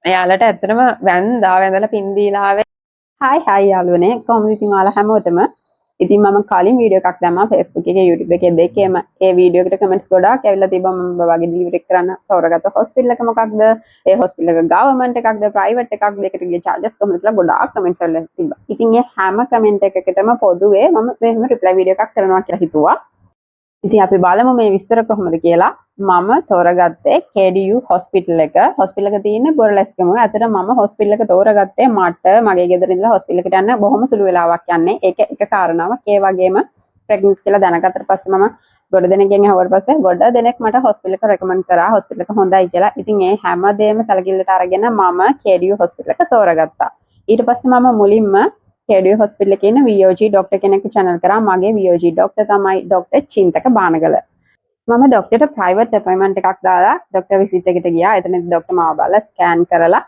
එයාලට ඇත්තටම වැඳලා පින් දීලා ආවේ. හායි යාළුවනේ කොහොමද ඉතින් ඔයාලා හැමෝටම ඉතින් මම කලින් වීඩියෝ එකක් දැම්මා Facebook එකේ YouTube එකේ දෙකේම ඒ වීඩියෝ එකට කමෙන්ට්ස් ගොඩාක් ඇවිල්ලා තිබ්බා මම වගේ ඩිලිවරි කරන්න තෝරගත්ත හොස්පිටල් එක මොකක්ද ඒ හොස්පිටල් එක ගවර්න්මන්ට් එකක්ද ප්‍රයිවට් එකක්ද ඒකට ගිය charges කොහොමද කියලා ගොඩාක් කමෙන්ට්ස් වල තිබ්බා. ඉතින් මේ හැම කමෙන්ට් එකකටම පොදුවේ මම මෙහෙම රිප්ලයි වීඩියෝ එකක් කරනවා කියලා හිතුවා. ඉතින් අපි බලමු මේ විස්තර කොහොමද කියලා. මම තෝරගත්තේ KDU හොස්පිටල් එක. හොස්පිටල් එක තියෙන්නේ බොරලැස්ගමුව. ඇතට මම හොස්පිටල් එක තෝරගත්තේ මට මගේ ගෙදර ඉඳලා හොස්පිටල් එකට යන්න බොහොම සුළු වෙලාවක් යන්නේ. ඒක එක කාරණාවක්. ඒ වගේම ප්‍රෙග්නන්ට් කියලා දැනගත්තට පස්සේ මම ගොඩ දෙනෙක්ගෙන් අහුවට පස්සේ ගොඩ දෙනෙක් මට හොස්පිටල් එක රෙකමන්ඩ් කරා. හොස්පිටල් එක හොඳයි කියලා. ඉතින් ඒ හැමදේම සැලකිල්ලට අරගෙන මම KDU හොස්පිටල් එක තෝරගත්තා. ඊට පස්සේ මම මුලින්ම KDU හොස්පිටල් එකේ ඉන්න VOG ડોක්ටර් කෙනෙක්ව channel කරා. මගේ VOG ડોක්ටර් තමයි ડોක්ටර් චින්තක බානගල. මම ડોක්ටර්ට ප්‍රයිවට් අපොයින්ට්මන්ට් එකක් දාලා ડોක්ටර් විසිට් එකට ගියා. එතනදී ડોක්ටර් මාව බලලා ස්කෑන් කරලා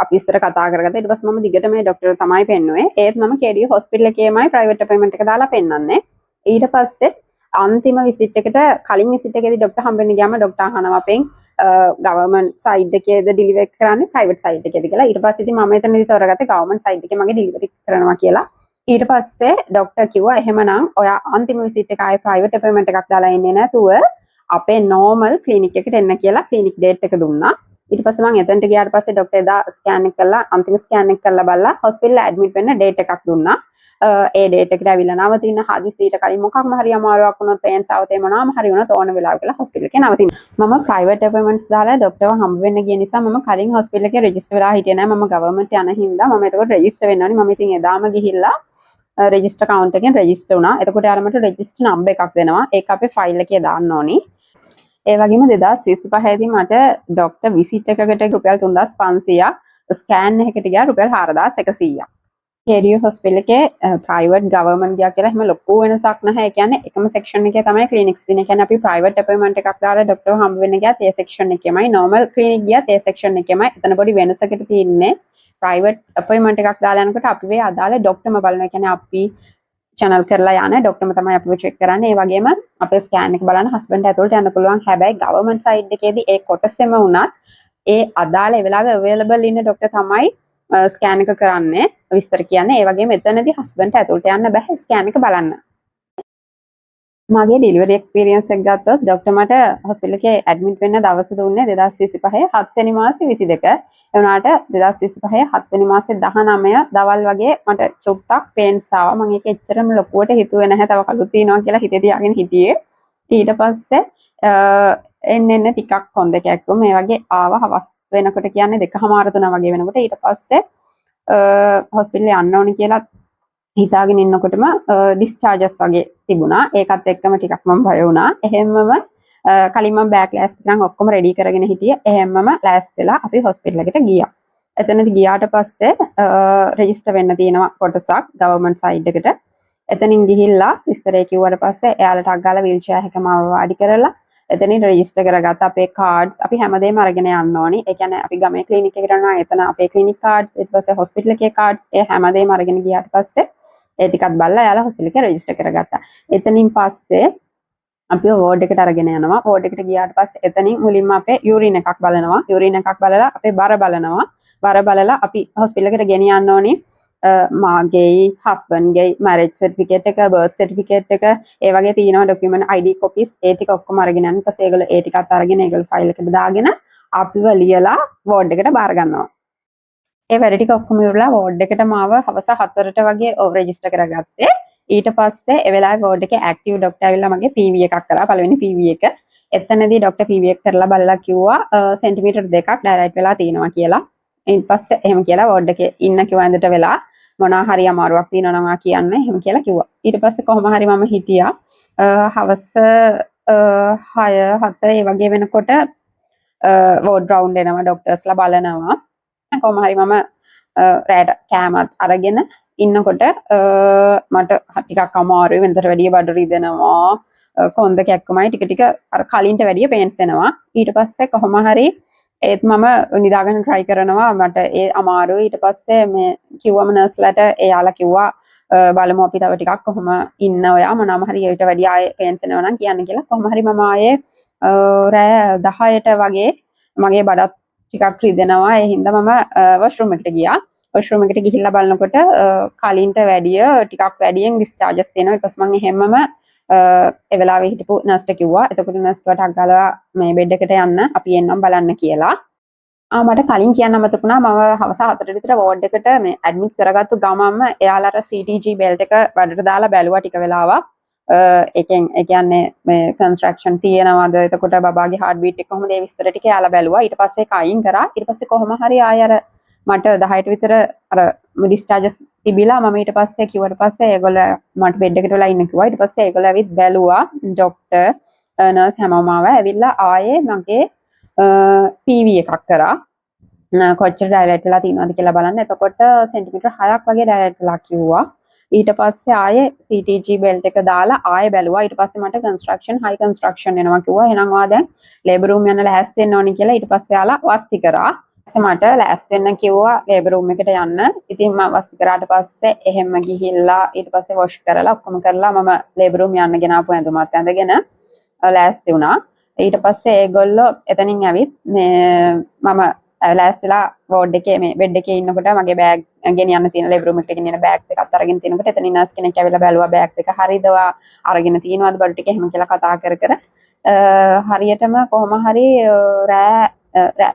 අපි ඉස්සර කතා කරගත්තා. ඊට පස්සේ මම දිගට මේ ડોක්ටර් තමයි පෙන්නුවේ. ඒත් මම KDU හොස්පිටල් එකේමයි ප්‍රයිවට් අපොයින්ට්මන්ට් එක දාලා පෙන්නන්නේ. ඊට පස්සේ අන්තිම විසිට් එකට කලින් විසිට් එකේදී ડોක්ටර් හම්බෙන්න ගියාම ડોක්ටර් අහනවා අපෙන් ගවර්න්මන්ට් සයිඩ් එකේද ඩිලිවර් කරන්නේ ප්‍රයිවට් සයිඩ් එකේද කියලා. ඊට පස්සේ ඉතින් මම එතනදී තෝරගත්තේ ගවර්න්මන්ට් සයිඩ් එකේ මගේ ඩිලිවරි කරනවා කියලා. ඊට පස්සේ ડોක්ටර් කිව්වා එහෙමනම් ඔයා අන්තිම විසිට් එක ආයේ ප්‍රයිවට් අපොයින්ට්මන්ට් එකක් දාලා ඉන්නේ නැතුව අපේ නෝමල් ක්ලිනික් එකට එන්න කියලා ක්ලිනික් ඩේට් එක දුන්නා. ඊට පස්සේ මම එතනට ගියාට පස්සේ ડોක්ටර් එදා ස්කෑන් එක කළා අන්තිම ස්කෑන් එක කරලා බලලා හොස්පිටල් ඇඩ්මිට් වෙන්න ඩේට් එකක් දුන්නා. ඒ ඩේට් එකට ඇවිල්ලා නවතින හදිසියට කලින් මොකක්ම හරි අමාරුවක් වුණොත් පේන්ස් අවතේ මොනවාම හරි වුණොත් ඕන වෙලාවක කියලා හොස්පිටල් එකේ නවතින. මම ප්‍රයිවට් අපොයින්ට්මන්ට්ස් දාලා ડોක්ටර්ව හම්බ වෙන්න ගිය නිසා මම කලින් හොස්පිටල් එකේ රෙජිස්ටර් වෙලා හිටියේ නෑ. මම ගවර්න්මන්ට් යන හින්දා මම එතකොට රෙජිස්ටර් වෙන්න ඕනි. මම ඉතින් එදාම ගිහිල්ලා රෙජිස්ටර් account එකෙන් රෙජිස්ටර් වුණා. එතකොට යාළුවා මට රෙජිස්ටර් නම්බර් එකක් දෙනවා. ඒක අපේ ෆයිල් එකේ දාන්න ඕනි. ඒ වගේම 2025 දී මට ડોක්ටර් විසිට් එකකට රුපියල් 3500ක් ස්කෑන් එකකට ගියා රුපියල් 4100ක්. KDU හොස්පිටල් එකේ ප්‍රයිවට් ගවර්න්මන්ට් ගියා කියලා එහෙම ලොකු වෙනසක් නැහැ. ඒ කියන්නේ එකම සෙක්ෂන් එකේ තමයි ක්ලිනික්ස් තියෙන්නේ. ඒ කියන්නේ අපි ප්‍රයිවට් අපොයින්ට්මන්ට් එකක් දාලා ડોක්ටර්ව හම්බ වෙන්න ගියාත් ඒ සෙක්ෂන් එකේමයි. නෝමල් ක්ලිනික් ගියාත් ඒ සෙක්ෂන් එකේමයි. එතන පොඩි වෙනසකට තියෙන්නේ. ප්‍රයිවට් අපොයින්ට්මන්ට් එකක් දාලා යනකොට අපි වේ අදාළ ડોක්ටර්ම බලනවා. ඒ කියන්නේ අපි channel කරලා යන ડોක්ටර්ම තමයි අපිව චෙක් කරන්නේ. ඒ වගේම අපේ ස්කෑන් එක බලන්න හස්බන්ඩ් ඇතුළට යන්න පුළුවන්. හැබැයි ගවර්න්මන්ට් සයිඩ් එකේදී ඒ කොටසෙම වුණත් ඒ අදාළ ඒ වෙලාවේ අවైలබල් ඉන්න ડોක්ටර් තමයි ස්කෑන් එක කරන්නේ විස්තර කියන්නේ. ඒ වගේම එතනදී හස්බන්ඩ් ඇතුළට යන්න බෑ ස්කෑන් එක බලන්න. මගේ ඩිලිවරි එක්ස්පීරියන්ස් එක ගත්තොත් ડોක්ටර් මට හොස්පිටල් එකේ ඇඩ්මිට් වෙන්න දවස දුන්නේ 2025 7 වෙනි මාසේ 22. ඒ වුණාට 2025 7 වෙනි මාසේ 19 දවල් වගේ මට චුට්ටක් පේන්ස් ආවා. මම ඒක එච්චරම ලොකුවට හිතුවේ නැහැ. තව කලුත් තියනවා කියලා හිතේ තියාගෙන හිටියේ. ඊට පස්සේ එන්න ටිකක් හොඳ කැක්කුම මේ වගේ ආවා. හවස් වෙනකොට කියන්නේ 2:00 වගේ වෙනකොට ඊට පස්සේ හොස්පිටල් යන්න ඕනි කියලා හිතාගෙන ඉන්නකොටම ඩිස්චාර්ජස් වගේ තිබුණා. ඒකත් එක්කම ටිකක් මම බය වුණා. එහෙම්මම කලින් මම බෑග් ලෑස්ති කරන් ඔක්කොම රෙඩි කරගෙන හිටියේ. එහෙම්මම ලෑස්ති වෙලා අපි හොස්පිටල් එකට ගියා. එතනදි ගියාට පස්සේ රෙජිස්ටර් වෙන්න තියෙනවා කොටසක් ගවර්න්මන්ට් සයිඩ් එකට. එතනින් ගිහිල්ලා විස්තරේ කිව්වට පස්සේ එයාලට අග්ගාලා වීල් චෙයාර් එකම වාඩි කරලා එතනින් රෙජිස්ටර් කරගත්ත අපේ කාඩ්ස් අපි හැමදේම අරගෙන යන්න ඕනි. ඒ කියන්නේ අපි ගමේ ක්ලිනික් එකට යනවා එතන අපේ ක්ලිනික් කාඩ්ස් ඊට පස්සේ හොස්පිටල් එකේ කාඩ්ස් ඒ හැමදේම අරගෙන ගියාට පස්සේ ඒ ටිකත් බලලා එයාලා හොස්පිටල් එකේ රෙජිස්ටර් කරගත්තා. එතනින් පස්සේ අපි වෝඩ් එකට අරගෙන යනවා. වෝඩ් එකට ගියාට පස්සේ එතනින් මුලින්ම අපේ යුරින් එකක් බලනවා. යුරින් එකක් බලලා අපේ බර බලනවා. බර බලලා අපි හොස්පිටල් එකට ගෙනියන්න ඕනි. මාගේ හස්බන්ඩ්ගේ මැරේජ් සර්ටිෆිකේට් එක බර්ත් සර්ටිෆිකේට් එක ඒ වගේ තියෙනවා ડોකියුමන්ට් ID කොපිස් ඒ ටික ඔක්කොම අරගෙන යන්න. ඊපස්සේ ඒගොල්ලෝ ඒ ටිකත් අරගෙන ඒගොල්ලෝ ෆයිල් එකට දාගෙන අපිව ලියලා වෝඩ් එකට බාර ගන්නවා. ඒ වැඩ ටික ඔක්කොම ඉවරලා වෝඩ් එකට මාව හවස 4ට වගේ රෙජිස්ටර් කරගත්තේ. ඊට පස්සේ ඒ වෙලාවේ වෝඩ් එකේ ඇක්ටිව් ડોක්ටර් ඇවිල්ලා මගේ PV එකක් කරා. පළවෙනි PV එක. එතනදී ડોක්ටර් PV එක කරලා බලලා කිව්වා සෙන්ටිමීටර් 2ක් ඩයලයිට් වෙලා තියෙනවා කියලා. ඊට පස්සේ එහෙම කියලා වෝඩ් එකේ ඉන්න කිව්වා ඇඳට වෙලා මොනවා හරි අමාරුවක් තියෙනවා නම් කියන්න එහෙම කියලා කිව්වා. ඊට පස්සේ කොහොම හරි මම හිටියා. හවස 6 7 ඒ වගේ වෙනකොට වෝඩ් රවුන්ඩ් එනවා ડોක්ටර්ස්ලා බලනවා. කොහොම හරි මම රැට කෑමත් අරගෙන ඉන්නකොට මට ටිකක් අමාරුයි. වෙනතට වැඩිය බඩ රිදෙනවා. කොන්ද කැක්කමයි ටික ටික අර කලින්ට වැඩිය පේන්ස් එනවා. ඊට පස්සේ කොහොම හරි ඒත් මම නිදාගන්න try කරනවා. මට ඒ අමාරුයි. ඊට පස්සේ මේ කිව්වම නර්ස්ලාට එයාලා කිව්වා බලමු අපි තව ටිකක් කොහොම ඉන්න ඔයා මොනවාම හරි ඊට වැඩි ආයේ පේන්ස් එනවා නම් කියන්න කියලා. කොහොම හරි මම ආයේ රෑ 10ට වගේ මගේ බඩත් ටිකක් රිදෙනවා. ඒ හින්දා මම වොෂ්රූම් එකට ගියා. වොෂ්රූම් එකට ගිහිල්ලා බලනකොට කලින්ට වැඩිය ටිකක් වැඩියෙන් ඩිස්චාර්ජස් තියෙනවා. ඊට පස්සේ මම එහෙම්මම ඒ වෙලාවේ හිටපු නර්ස්ට කිව්වා. එතකොට නර්ස් කිව්වට අග්ගාලා මේ බෙඩ් එකට යන්න අපි එන්නම් බලන්න කියලා. මට කලින් කියන්න අමතක වුණා මම හවස 4ට විතර වෝඩ් එකට මේ ඇඩ්මිට් කරගත්තු ගමන්ම එයාලා අර CTG බෙල්ට් එක වැඩට දාලා බැලුවා ටික වෙලාවක්. ඒකෙන් ඒ කියන්නේ මේ කන්ස්ට්‍රක්ෂන් තියෙනවද එතකොට බබාගේ හાર્ට් බීට් එක කොහොමද ඒ විස්තර ටික එයාලා බැලුවා. ඊට පස්සේ ඒක අයින් කරා. ඊට පස්සේ කොහොම හරි ආය අර මට 10ට විතර අර ඩිස්චාර්ජස් තිබිලා මම ඊට පස්සේ කිව්වට පස්සේ ඒගොල්ලෝ මට බෙඩ් එකට වෙලා ඉන්න කිව්වා. ඊට පස්සේ ඒගොල්ලෝ ඇවිත් බැලුවා. ડોක්ටර් නර්ස් හැමෝම ආවා. ඇවිල්ලා ආයේ මගේ PV එකක් කරා. කොච්චර ඩයලයිට් වෙලා තියෙනවද කියලා බලන්න. එතකොට සෙන්ටිමීටර් 6ක් වගේ ඩයලයිට් වෙලා කිව්වා. ඊට පස්සේ ආයේ CTG බෙල්ට් එක දාලා ආයේ බැලුවා. ඊට පස්සේ මට කන්ස්ට්‍රක්ෂන් හයි කන්ස්ට්‍රක්ෂන් එනවා කිව්වා. එහෙනම් ඔයා දැන් ලේබර් රූම් යන්න ලෑස්ති වෙන්න ඕනි කියලා ඊට පස්සේ යාලා වස්ති කරා. මට ලෑස්ති වෙන්න කිව්වා ලේබර් රූම් එකට යන්න. ඉතින් මම වස්ති කරාට පස්සේ එහෙම ගිහිල්ලා ඊට පස්සේ වොෂ් කරලා ඔක්කොම කරලා මම ලේබර් රූම් යන්න ගෙනාපු ඇඳුමත් ඇඳගෙන ලෑස්ති වුණා. ඊට පස්සේ ඒගොල්ලෝ එතනින් ඇවිත් මම ලෑස්තිලා වෝඩ් එකේ මේ බෙඩ් එකේ ඉන්නකොට මගේ බෑග් ගෙනියන්න තියෙන ලේබර් රූම් එකට ගෙනියන බෑග් එකක් අරගෙන තිනකොට එතනින් නර්ස් කෙනෙක් ඇවිල්ලා බැලුවා බෑග් එක හරියද ඔයා අරගෙන තියනවාද බඩු ටික එහෙම කියලා කතා කර හරියටම කොහොම හරි රෑ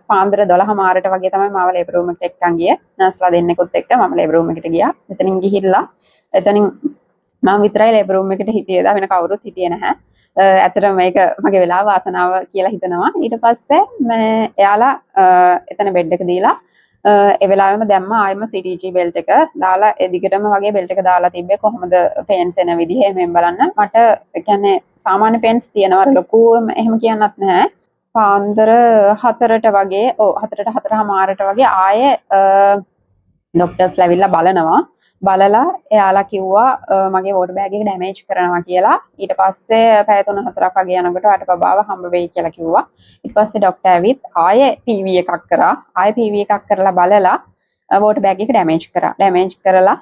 පාන්දර 12 මාරට වගේ තමයි මාව ලේබර් රූම් එකට එක්කන් ගියේ නර්ස්ලා දෙන්නෙකුත් එක්ක මම ලේබර් රූම් එකට ගියා. එතනින් ගිහිල්ලා එතනින් මම විතරයි ලේබර් රූම් එකට හිටියේ දා වෙන කවුරුත් හිටියේ නැහැ. ඇත්තටම මේක මගේ වෙලාව වාසනාව කියලා හිතනවා. ඊට පස්සේ මම එයාලා එතන බෙඩ් එක දීලා ඒ වෙලාවෙම දැම්මා ආයෙම CTG බෙල්ට් එක දාලා ඒ දිගටම වගේ බෙල්ට් එක දාලා තිබ්බේ කොහොමද පේන්ස් එන විදිහ එහෙම බලන්න. මට කියන්නේ සාමාන්‍ය පේන්ස් තියෙනවා ලොකු එහෙම කියන්නත් නැහැ. පාන්දර 4ට වගේ 4ට 4:00 වගේ ආයේ ඩොක්ටර්ස්ලා ඇවිල්ලා බලලා එයාලා කිව්වා මගේ වෝටර් බෑග් එක ඩැමේජ් කරනවා කියලා. ඊට පස්සේ පැය 3-4ක් වගේ යනකොට අට බබාව හම්බ වෙයි කියලා කිව්වා. ඊට පස්සේ ડોක්ටර් ඇවිත් ආයේ PV එකක් කරා. ආයේ PV එකක් කරලා බලලා වෝටර් බෑග් එක ඩැමේජ් කරා. ඩැමේජ් කරලා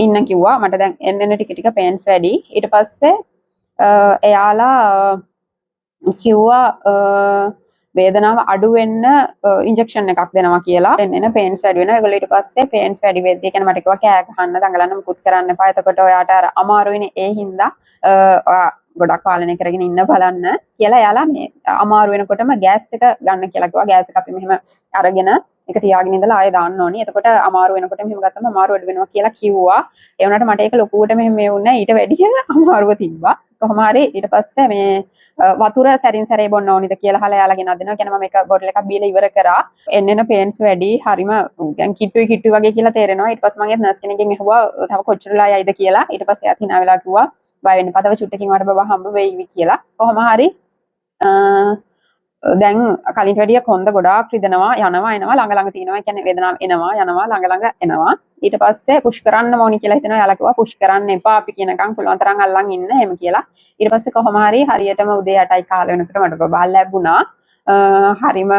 ඉන්න කිව්වා. මට දැන් එන්න ටික පේන්ස් වැඩි. ඊට පස්සේ එයාලා කිව්වා වේදනාව අඩු වෙන්න ඉන්ජෙක්ෂන් එකක් දෙනවා කියලා. එන්න පේන්ස් වැඩි වෙනවා. ඒගොල්ලෝ ඊට පස්සේ පේන්ස් වැඩි වෙද්දී කියන්නේ මට කිව්වා කෑ ගහන්න දඟලන්න මුකුත් කරන්න එපා. එතකොට ඔයාට අර අමාරුයිනේ ඒ හින්දා ඔයා ගොඩක් පාලනය කරගෙන ඉන්න බලන්න කියලා එයාලා මේ අමාරු වෙනකොටම ගෑස් එක ගන්න කියලා කිව්වා. ගෑස් එක අපි මෙහෙම අරගෙන ඒක තියාගෙන ඉඳලා ආයෙ දාන්න ඕනි. එතකොට අමාරු වෙනකොට මෙහෙම ගත්තම අමාරු වැඩි වෙනවා කියලා කිව්වා. ඒ වුණාට මට ඒක ලොකුවට මෙහෙම මේ වුණේ ඊට වැඩිය අමාරුව තිබ්බා. කොහොම හරි ඊට පස්සේ මේ වතුර සැරින් සැරේ බොන්න ඕනිද කියලා අහලා එයාලා ගෙනත් දෙනවා. කියන්නේ මම එක බොටල් එකක් බීලා ඉවර කරා. එන්න පේන්ස් වැඩි. හරිම දැන් කිට්ටුයි වගේ කියලා තේරෙනවා. ඊට පස්සේ මම නර්ස් කෙනෙක්ගෙන් අහුවා තව කොච්චරලා යයිද කියලා. ඊට පස්සේ එයාත් hina වෙලා කිව්වා බය වෙන්න එපා. තව චුට්ටකින් වට බබා හම්බ වෙයි කියලා. කොහොම හරි දැන් කලින්ට වැඩිය කොන්ද ගොඩාක් රිදෙනවා යනවා එනවා ළඟ තියෙනවා. ඒ කියන්නේ වේදනාව එනවා යනවා ළඟ එනවා. ඊට පස්සේ පුෂ් කරන්න ඕනි කියලා හිතනවා. එයාලා කිව්වා පුෂ් කරන්න එපා. අපි කියනකම් පුළුවන් තරම් අල්ලන් ඉන්න එහෙම කියලා. ඊට පස්සේ කොහොම හරි හරියටම උදේ 8යි කාලේ වෙනකොට මට බබා ලැබුණා. හරිම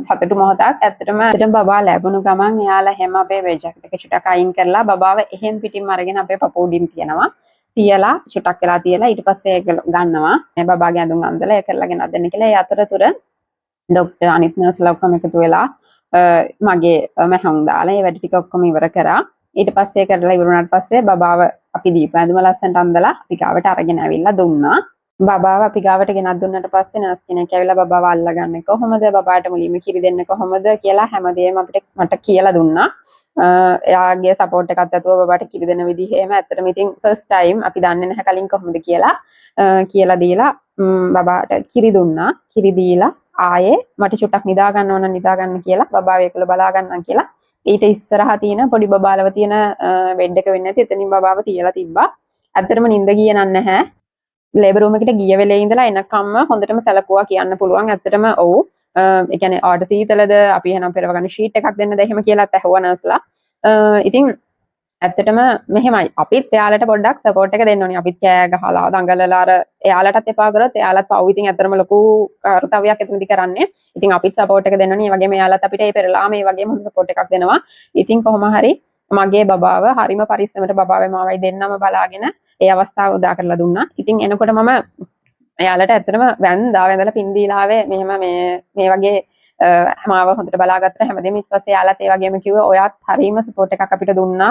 සතුටු මොහොතක්. ඇත්තටම බබා ලැබුණු ගමන් එයාලා හැම අපේ වෙජ් ජැකට් එක චුට්ටක් අයින් කරලා බබාව එහෙම් පිටින්ම අරගෙන අපේ පපුව උඩින් තියනවා. තියලා චුට්ටක් වෙලා තියලා ඊට පස්සේ ඒක ගන්නවා. මේ බබාගේ ඇඳුම් අඳලා ඒක කරලා ගෙනත් දෙන්න කියලා. ඒ අතරතුර ડોක්ටර් අනිත් නර්ස්ලා ඔක්කොම එකතු වෙලා මගේ මහම් දාලා ඒ වැඩ ටික ඔක්කොම ඉවර කරා. ඊට පස්සේ කරලා ඉවර වුණාට පස්සේ බබාව අපි දීපු ඇඳුම ලස්සනට අඳලා අපි ගාවට අරගෙන ඇවිල්ලා දුන්නා. බබාව අපි ගාවට ගෙනත් දුන්නාට පස්සේ නර්ස් කෙනෙක් ඇවිල්ලා බබාව අල්ලගන්නේ කොහොමද බබාට මුලින්ම කිරි දෙන්නේ කොහොමද කියලා හැමදේම අපිට මට කියලා දුන්නා. එයාගේ සපෝට් එකත් ඇතුව බබාට කිරි දෙන විදිහ එහෙම ඇත්තටම ඉතින් ෆස්ට් ටයිම් අපි දන්නේ නැහැ කලින් කොහොමද කියලා දීලා බබාට කිරි දුන්නා. කිරි දීලා ආයේ මට චුට්ටක් නිදා ගන්න ඕන නිදා ගන්න කියලා බබාව ඒකල බලා ගන්නම් කියලා ඊට ඉස්සරහා තියෙන පොඩි බබාලව තියෙන බෙඩ් එක වෙන්නේ නැති එතනින් බබාව තියලා තිබ්බා. ඇත්තටම නිින්ද ගියේ නැහැ. ලේබර් රූම් එකට ගිය වෙලේ ඉඳලා එනකම්ම හොඳටම සැලකුවා කියන්න පුළුවන්. ඇත්තටම ඔව්. ඒ කියන්නේ ආඩ සීතලද අපි එහෙනම් පෙරවගන්න ෂීට් එකක් දෙන්නද එහෙම කියලාත් ඇහුවා නර්ස්ලා. ඉතින් ඇත්තටම මෙහෙමයි. අපිත් එයාලට පොඩ්ඩක් සපෝට් එක දෙන්න ඕනේ. අපිත් කෑ ගහලා දඟලලා අර එයාලටත් එපා කරොත් එයාලත් පව්. ඉතින් ඇත්තටම ලොකු කාර්යයක් එතනදි කරන්නේ. ඉතින් අපිත් සපෝට් එක දෙන්න ඕනේ. ඒ වගේම එයාලත් අපිට ඒ පෙරලා මේ වගේම හොඳ සපෝට් එකක් දෙනවා. ඉතින් කොහොම හරි මගේ බබාව හරිම පරිස්සමට බබාවේ මාවයි දෙන්නම බලාගෙන ඒ අවස්ථාව උදා කරලා දුන්නා. ඉතින් එනකොට මම එයාලට ඇත්තටම වැඳලා පින්දීලා ආවේ මෙහෙම මේ වගේ මාව හොඳට බලාගත්ත හැමදේම ඊට පස්සේ යාළුවත් ඒ වගේම කිව්වා ඔයාත් හරීම සපෝට් එකක් අපිට දුන්නා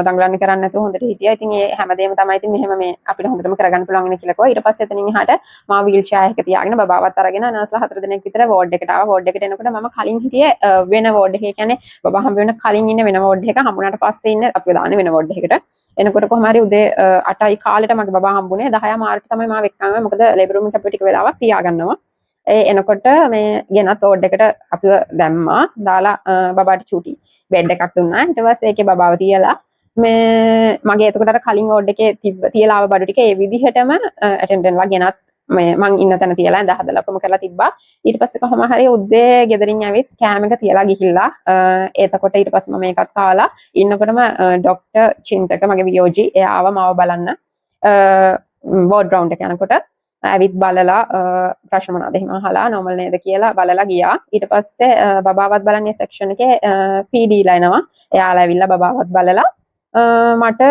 දඟලන්න කරන්නේ නැතුව හොඳට හිටියා. ඉතින් ඒ හැමදේම තමයි ඉතින් මෙහෙම මේ අපිට හොඳටම කරගන්න පුළුවන් වෙන කියලා කිව්වා. ඊට පස්සේ එතනින් එහාට මාව වීල් චෙයාර් එකක තියාගෙන බබාවත් අරගෙන නර්ස්ලා 4 දෙනෙක් විතර වෝඩ් එකට ආවා. වෝඩ් එකට එනකොට මම කලින් හිටියේ වෙන වෝඩ් එකේ. කියන්නේ බබා හම්බ වෙන කලින් ඉන්න වෙන වෝඩ් එකක හම්බුනාට පස්සේ ඉන්න අපි දාන්නේ වෙන වෝඩ් එකකට. එනකොට කොහොම හරි උදේ 8යි කාලෙට මගේ බබා හම්බුනේ 10 මාර්ට තමයි මාව එක්කම මොකද ලේබර් රූම් එක අපිට ටික වෙලාවක් තියාගන්නවා. එනකොට මේ ගෙනත් ඕඩ් එකට අපිව දැම්මා දාලා බබාට චූටි බෙඩ් එකක් දුන්නා. ඊට පස්සේ ඒකේ බබාව තියලා මේ මගේ එතකොට අර කලින් ඕඩ් එකේ තියලා ආව බඩු ටික ඒ විදිහටම ඇටෙන්ඩන්ට්ලා ගෙනත් මං ඉන්න තැන තියලා ඇඳ හදලා ඔක්කොම කරලා තිබ්බා. ඊට පස්සේ කොහොම හරි උදේ ගෙදරින් ඇවිත් කෑම එක තියලා ගිහිල්ලා එතකොට ඊට පස්සේ මම ඒකත් කාලා ඉන්නකොටම ડોක්ටර් චින්තක මගේ වියෝජි එයා ආව මාව බලන්න වෝඩ් රවුන්ඩ් එක යනකොට ඇවිත් බලලා ප්‍රශ්න මොනවද එහෙම අහලා නෝමල් නේද කියලා බලලා ගියා. ඊට පස්සේ බබාවත් බලන්නේ සෙක්ෂන් එකේ PD ලා එනවා. එයාලා ඇවිල්ලා බබාවත් බලලා මට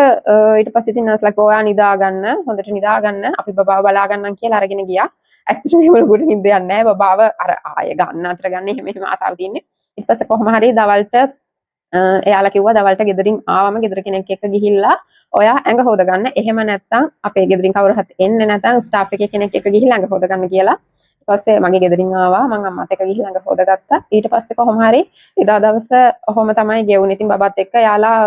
ඊට පස්සේ ඉතින් නර්ස්ලා කිව්වා ඔයා නිදා ගන්න හොඳට නිදා ගන්න අපි බබාව බලා ගන්නම් කියලා අරගෙන ගියා. ඇත්තටම එහෙම ලොකුට නිින්ද යන්නේ නැහැ. බබාව අර ආයෙ ගන්න අතර ගන්න එහෙම ආසාව තියෙන්නේ. ඊට පස්සේ කොහොම හරි දවල්ට එයාලා කිව්වා දවල්ට ගෙදරින් ආවම ගෙදර කෙනෙක් එක්ක ගිහිල්ලා ඔයා ඇඟ හොද ගන්න. එහෙම නැත්නම් අපේ ගෙදරින් කවුරු හරි එන්නේ නැත්නම් ස්ටාෆ් එකේ කෙනෙක් එක්ක ගිහිල්ලා ඇඟ හොද ගන්න කියලා. ඊට පස්සේ මගේ ගෙදරින් ආවා මං අම්මත් එක්ක ගිහිල්ලා ඇඟ හොදගත්තා. ඊට පස්සේ කොහොම හරි එදා දවස ඔහොම තමයි ගෙවුනේ. ඉතින් බබත් එක්ක යාලා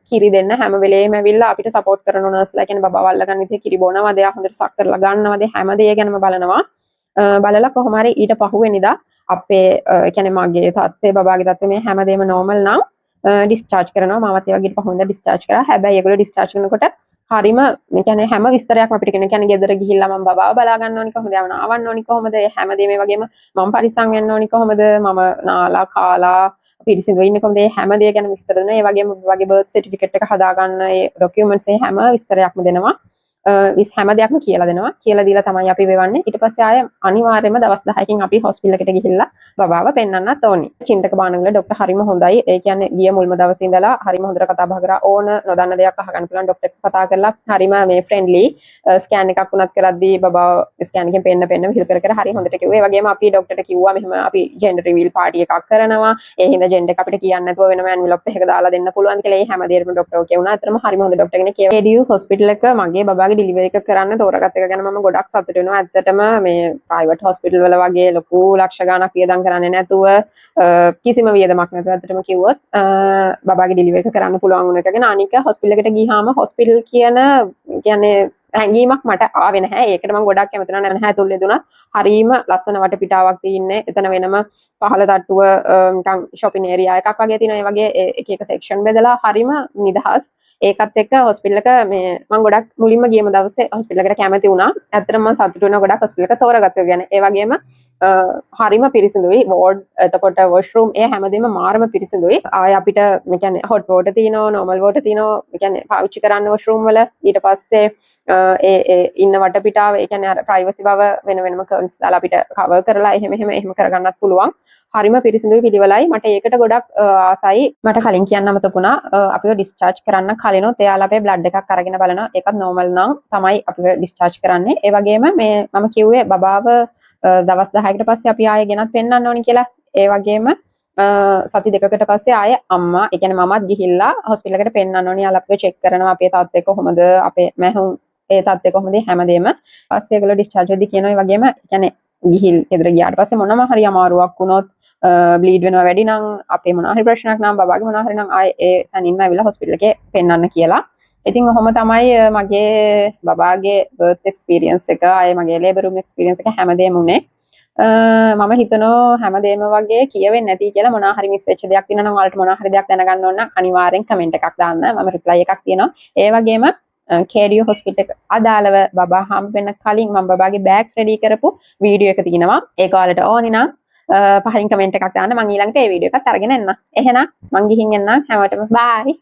කිරි දෙන්න හැම වෙලේම ඇවිල්ලා අපිට සපෝට් කරන නර්ස්ලා කියන්නේ බබා වල්ල ගන්න ඉතින් කිරි බොනවද එයා හොඳට සක් කරලා ගන්නවද හැම දේ ගැනම බලනවා. බලලා කොහොම හරි ඊට පහුවෙනිදා අපේ කියන්නේ මගේ තාත්තේ බබාගේ තාත්තේ මේ හැමදේම නෝමල් නම් ඩිස්චාර්ජ් කරනවා. මාවත් ඒ වගේ පහුවෙනිදා ඩිස්චාර්ජ් කරා. හැබැයි ඒගොල්ලෝ ඩිස්චාර්ජ් කරනකොට හරිම මේ කියන්නේ හැම විස්තරයක්ම අපිට කියන්නේ ගෙදර ගිහිල්ලා මම බබාව බලා ගන්න ඕනි කොහොමද යවන ආවන්න ඕනි කොහොමද හැමදේම මේ වගේම මම පරිස්සම් වෙන්න ඕනි කොහොමද මම නාලා කාලා පිරිසිදුව ඉන්නේ කොහොමද මේ හැමදේ ගැන විස්තර දෙනවා. ඒ වගේම වගේ බර්ත් සර්ටිෆිකේට් එක හදා ගන්න ඒ ડોකියුමන්ට්ස් ඒ හැම විස්තරයක්ම දෙනවා. හැම දෙයක්ම කියලා දෙනවා. කියලා දීලා තමයි අපි වෙවන්නේ. ඊට පස්සේ ආය අනිවාර්යයෙන්ම දවස් 10කින් අපි හොස්පිටල් එකට ගිහිල්ලා බබාව පෙන්වන්නත් ඕනි. චින්තක බානගල ડોක්ටර් හරිම හොඳයි. ඒ කියන්නේ ගිය මුල්ම දවසේ ඉඳලා හරිම හොඳට කතා බහ කරා. ඕන නොදන්න දෙයක් අහගන්න පුළුවන් ડોක්ටර් කතා කරලා හරිම මේ ෆ්‍රෙන්ඩ්ලි ස්කෑන් එකක් වුණත් කරද්දී බබාව ස්කෑන් එකෙන් පෙන්න විහිළු කර හරි හොඳට කිව්වා. ඒ වගේම අපි ડોක්ටර්ට කිව්වා මෙහෙම අපි ජෙන්ඩර් රිවීල් පාටි එකක් කරනවා. ඒ හින්දා ජෙන්ඩර් එක අපිට කියන්න නැතුව වෙනම ඇන්වලොප් එකක දාලා දෙන්න පුළුවන් කියලා. ඒ හැම දෙයකම ડોක්ටර් කියුණා. අතරම හරිම හොඳ ડોක්ටර් කෙනෙක්. KDU හොස්පිටල් එක මගේ බබාගේ ඩිලිවරි එක කරන්න තෝරගත්ත එක ගැන මම ගොඩක් සතුටු වෙනවා. ඇත්තටම මේ ප්‍රයිවට් හොස්පිටල් වල වගේ ලොකු ලක්ෂ ගණක් වියදම් කරන්නේ නැතුව කිසිම වියදමක් නැතුව ඇත්තටම කිව්වොත් බබාගේ ඩිලිවරි එක කරන්න පුළුවන් වුණ එක ගැන. අනික හොස්පිටල් එකට ගියාම හොස්පිටල් කියන්නේ හැඟීමක් මට ආවේ නැහැ. ඒකට මම ගොඩක් කැමති නැහැ. ඇතුළේ දුණත් හරීම ලස්සන වටපිටාවක් තියෙන්නේ. එතන වෙනම පහළ තට්ටුව නිකන් shopping area එකක් වගේ තියෙනවා. ඒ වගේ එක එක section බෙදලා හරීම නිදහස්. ඒකත් එක්ක හොස්පිටල් එක මේ මම ගොඩක් මුලින්ම ගියම දවසේ හොස්පිටල් එකට කැමති වුණා. ඇත්තටම මම සතුටු වෙනවා ගොඩක් හොස්පිටල් එක තෝරගත්තා ගැන. ඒ වගේම හරිම පිරිසිදුයි. වෝඩ් එතකොට වොෂ්රූම් ඒ හැමදේම මාරම පිරිසිදුයි. ආය අපිට මේ කියන්නේ හොට් වෝටර් තියෙනවා, නෝමල් වෝටර් තියෙනවා. ඒ කියන්නේ පාවිච්චි කරන්න වොෂ්රූම් වල. ඊට පස්සේ ඒ ඉන්න වටපිටාව ඒ කියන්නේ අර ප්‍රයිවසි බව වෙනම කර්න්ස් දාලා අපිට කවර් කරලා එහෙම කරගන්නත් පුළුවන්. හරිම පිරිසිදුයි පිළිවෙලයි. මට ඒකට ගොඩක් ආසයි. මට කලින් කියන්න අමතකුණා අපිව ඩිස්චාර්ජ් කරන්න කලිනුත් එයාලා අපේ බ්ලඩ් එකක් අරගෙන බලනවා. ඒකත් නෝමල් නම් තමයි අපිව ඩිස්චාර්ජ් කරන්නේ. ඒ වගේම මේ මම කිව්වේ බබාව දවස් 10කට පස්සේ අපි ආයෙ ගෙනත් පෙන්නන්න ඕනි කියලා. ඒ වගේම සති දෙකකට පස්සේ ආයෙ අම්මා ඒ කියන්නේ මමත් ගිහිල්ලා හොස්පිටල් එකට පෙන්නන්න ඕනි. යාලා අපිව චෙක් කරනවා අපේ තාත්තේ කොහොමද අපේ මැහුම් ඒ තාත්තේ කොහොමද හැමදේම. පස්සේ ඒගොල්ලෝ ඩිස්චාර්ජ් වෙද්දී කියනවා. ඒ වගේම කියන්නේ ගිහිල් ගෙදර ගියාට පස්සේ මොනම හරි අමාරුවක් වුණොත් බ්ලීඩ් වෙනවා වැඩි නම් අපේ මොනවා හරි ප්‍රශ්නයක් නම් බබාගේ මොනවා හරි නම් ආයේ ඒ සනින්ම ඇවිල්ලා හොස්පිටල් එකේ පෙන්නන්න කියලා. ඉතින් ඔහොම තමයි මගේ බබාගේ බර්ත් එක්ස්පීරියන්ස් එක ආයේ මගේ ලේබර් රූම් එක්ස්පීරියන්ස් එක හැමදේම උනේ. මම හිතනවා හැමදේම වගේ කියවෙන්නේ නැති කියලා මොනවා හරි මිස් වෙච්ච දෙයක් තියෙනවා නම් ඔයාලට මොනවා හරි දෙයක් දැනගන්න ඕන නම් අනිවාර්යෙන් කමෙන්ට් එකක් දාන්න. මම රිප්ලයි එකක් තියෙනවා. ඒ වගේම KDU හොස්පිටල් එක අදාළව බබා හම්බ වෙන කලින් මම බබාගේ බෑග්ස් රෙඩි කරපු වීඩියෝ එක තියෙනවා. ඒක ඔයාලට ඕනි නම් පහින් කමෙන්ට් එකක් දාන්න. මම ඊළඟට ඒ වීඩියෝ එකත් අරගෙන එන්නම්. එහෙනම් මං ගිහින් එන්නම්. හැමෝටම බයි.